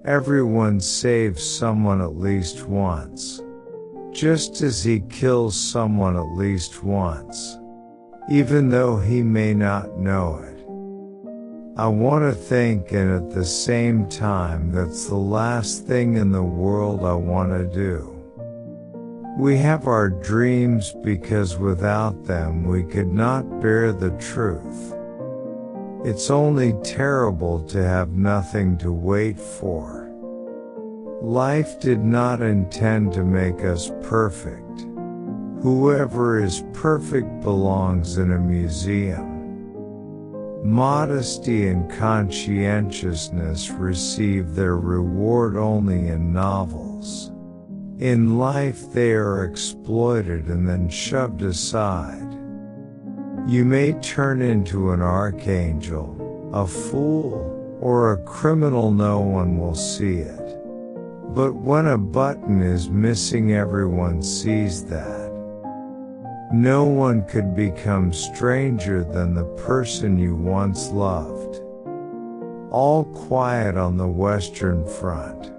Everyone saves someone at least once. Just as he kills someone at least once. Even though he may not know it. I want to think, and at the same time that's the last thing in the world I want to do. We have our dreams because without them we could not bear the truth. It's only terrible to have nothing to wait for. Life did not intend to make us perfect. Whoever is perfect belongs in a museum. Modesty and conscientiousness receive their reward only in novels. In life they are exploited and then shoved aside. You may turn into an archangel, a fool, or a criminal, no one will see it. But when a button is missing, everyone sees that. No one could become stranger than the person you once loved. All quiet on the Western Front.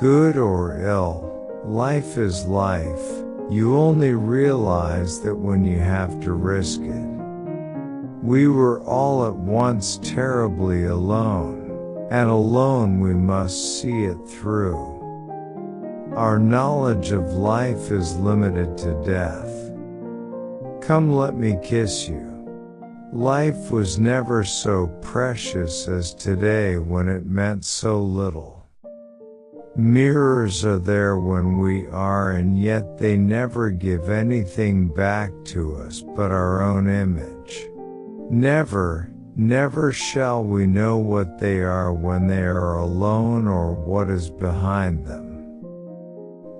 Good or ill, life is life, you only realize that when you have to risk it. We were all at once terribly alone, and alone we must see it through. Our knowledge of life is limited to death. Come, let me kiss you. Life was never so precious as today when it meant so little. Mirrors are there when we are, and yet they never give anything back to us but our own image. Never, never shall we know what they are when they are alone or what is behind them.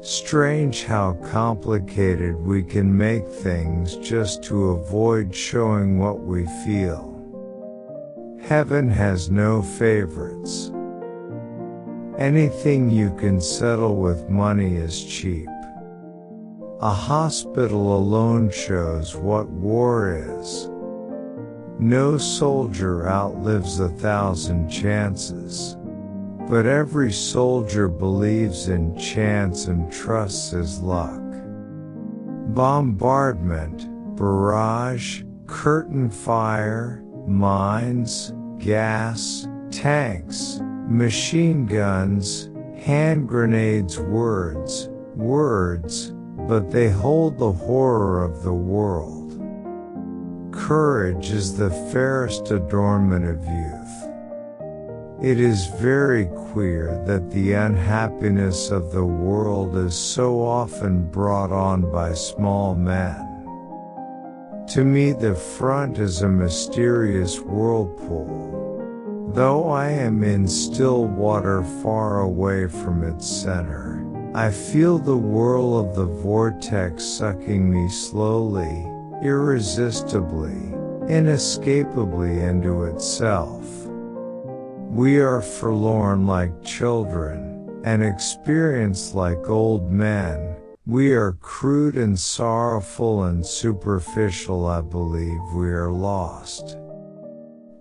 Strange how complicated we can make things just to avoid showing what we feel. Heaven has no favorites. Anything you can settle with money is cheap. A hospital alone shows what war is. No soldier outlives 1,000 chances. But every soldier believes in chance and trusts his luck. Bombardment, barrage, curtain fire, mines, gas, tanks, machine guns, hand grenades, words, but they hold the horror of the world. Courage is the fairest adornment of youth. It is very queer that the unhappiness of the world is so often brought on by small men. To me the front is a mysterious whirlpool. Though I am in still water far away from its center, I feel the whirl of the vortex sucking me slowly, irresistibly, inescapably into itself. We are forlorn like children, and experienced like old men. We are crude and sorrowful and superficial. I believe we are lost.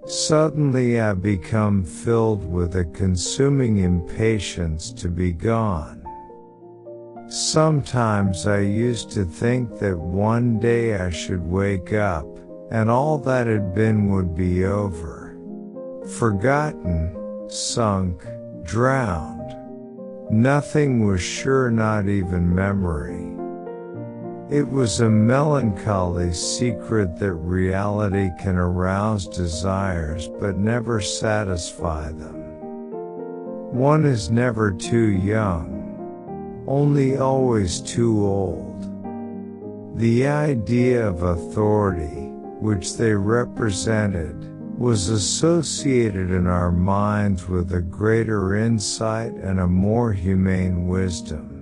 Suddenly I become filled with a consuming impatience to be gone. Sometimes I used to think that one day I should wake up, and all that had been would be over. Forgotten, sunk, drowned. Nothing was sure, not even memory. It was a melancholy secret that reality can arouse desires but never satisfy them. One is never too young, only always too old. The idea of authority, which they represented, was associated in our minds with a greater insight and a more humane wisdom.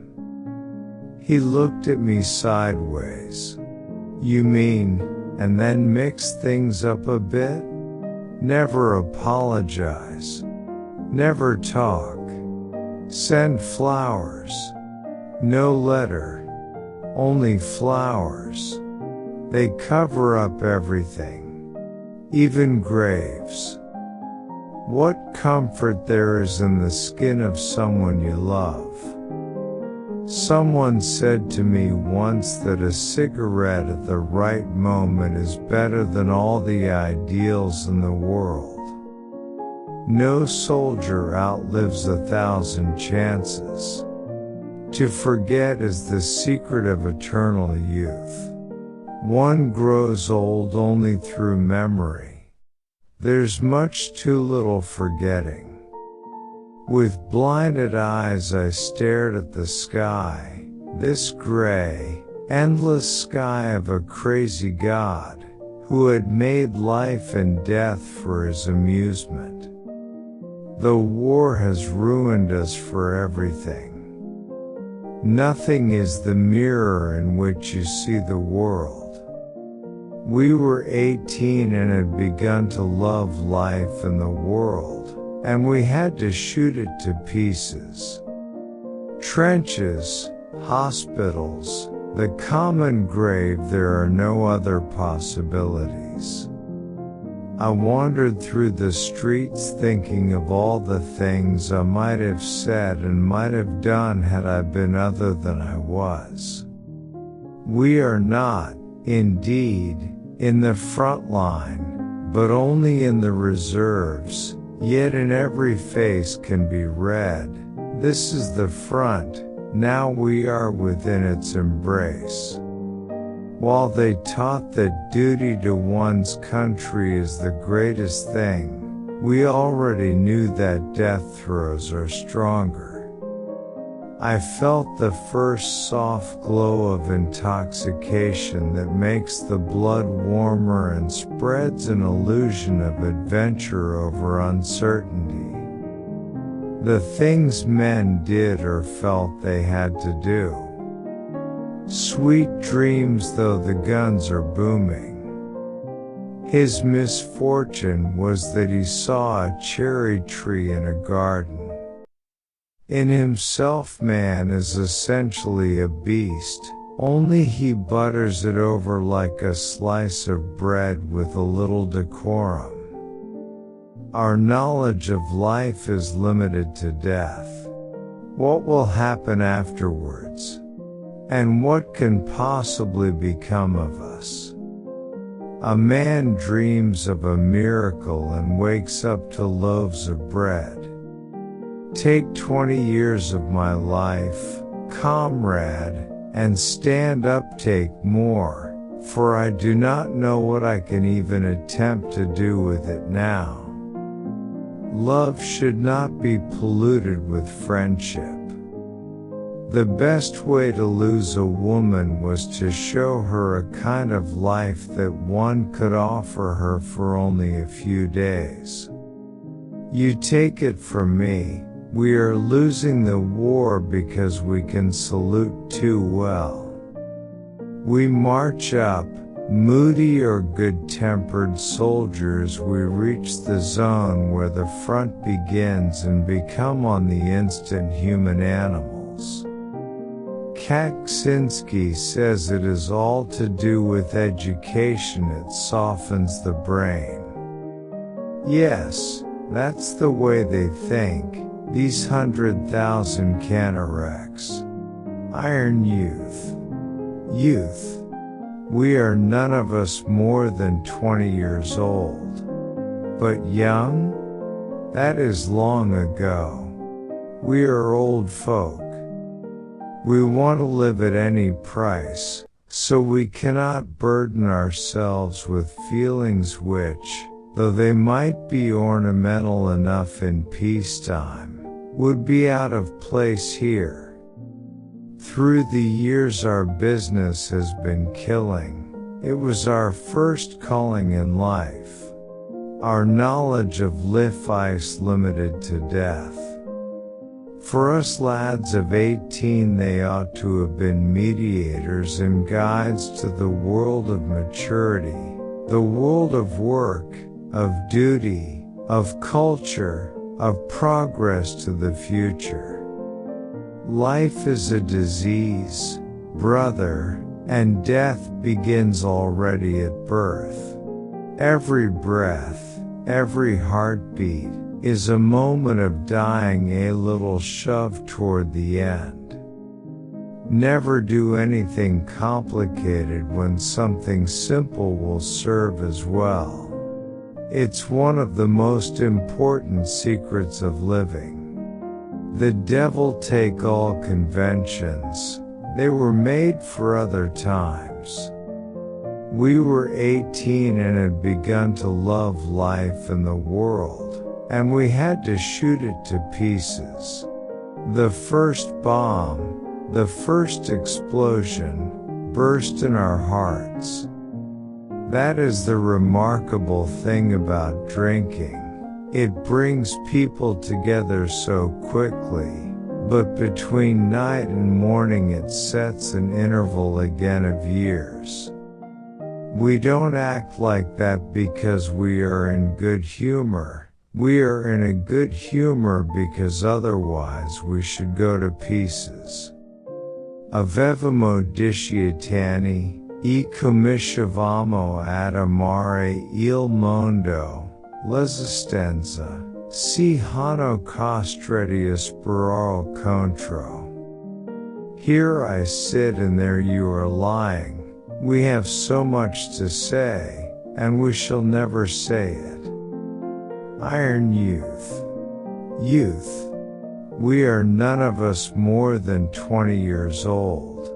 He looked at me sideways. You mean, and then mix things up a bit? Never apologize. Never talk. Send flowers. No letter. Only flowers. They cover up everything. Even graves. What comfort there is in the skin of someone you love. Someone said to me once that a cigarette at the right moment is better than all the ideals in the world. No soldier outlives 1,000 chances. To forget is the secret of eternal youth. One grows old only through memory. There's much too little forgetting. With blinded eyes I stared at the sky, this gray, endless sky of a crazy God, who had made life and death for his amusement. The war has ruined us for everything. Nothing is the mirror in which you see the world. We were 18 and had begun to love life and the world, and we had to shoot it to pieces. Trenches, hospitals, the common grave, there are no other possibilities. I wandered through the streets thinking of all the things I might have said and might have done had I been other than I was. We are not, indeed, in the front line, but only in the reserves, yet in every face can be read, this is the front, now we are within its embrace. While they taught that duty to one's country is the greatest thing, we already knew that death throes are stronger. I felt the first soft glow of intoxication that makes the blood warmer and spreads an illusion of adventure over uncertainty. The things men did or felt they had to do. Sweet dreams though the guns are booming. His misfortune was that he saw a cherry tree in a garden. In himself man is essentially a beast, only he butters it over like a slice of bread with a little decorum. Our knowledge of life is limited to death. What will happen afterwards? And what can possibly become of us? A man dreams of a miracle and wakes up to loaves of bread. Take 20 years of my life, comrade, and stand up, take more, for I do not know what I can even attempt to do with it now. Love should not be polluted with friendship. The best way to lose a woman was to show her a kind of life that one could offer her for only a few days. You take it from me, we are losing the war because we can salute too well. We march up, moody or good-tempered soldiers, we reach the zone where the front begins and become on the instant human animals. Kaczynski says it is all to do with education, it softens the brain. Yes, that's the way they think, these 100,000 cataracts. Iron youth. Youth. We are none of us more than 20 years old. But young? That is long ago. We are old folk. We want to live at any price, so we cannot burden ourselves with feelings which, though they might be ornamental enough in peacetime, would be out of place here. Through the years our business has been killing. It was our first calling in life. Our knowledge of life limited to death. For us lads of 18 they ought to have been mediators and guides to the world of maturity, the world of work, of duty, of culture, of progress to the future. Life is a disease, brother, and death begins already at birth. Every breath, every heartbeat, is a moment of dying a little shove toward the end. Never do anything complicated when something simple will serve as well. It's one of the most important secrets of living. The devil take all conventions, they were made for other times. We were 18 and had begun to love life and the world, and we had to shoot it to pieces. The first bomb, the first explosion, burst in our hearts. That is the remarkable thing about drinking. It brings people together so quickly, but between night and morning it sets an interval again of years. We don't act like that because we are in good humor. We are in a good humor because otherwise we should go to pieces. Avevamo discietani, e cominciavamo ad amare il mondo, l'esistenza, si hanno costretti a sperare contro. Here I sit and there you are lying. We have so much to say, and we shall never say it. Iron youth. Youth. We are none of us more than 20 years old.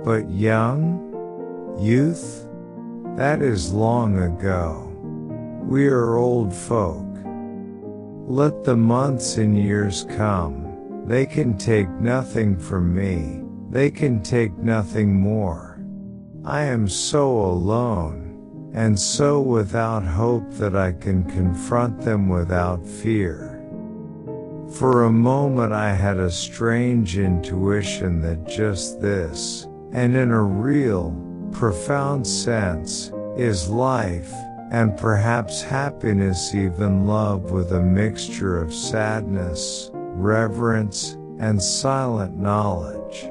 But young? Youth? That is long ago. We are old folk. Let the months and years come, they can take nothing from me, they can take nothing more. I am so alone, and so without hope that I can confront them without fear. For a moment I had a strange intuition that just this, and in a real, profound sense, is life, and perhaps happiness, even love, with a mixture of sadness, reverence, and silent knowledge.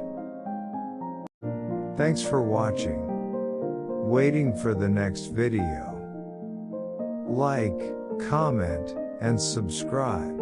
Thanks for watching. Waiting for the next video. Like, comment, and subscribe.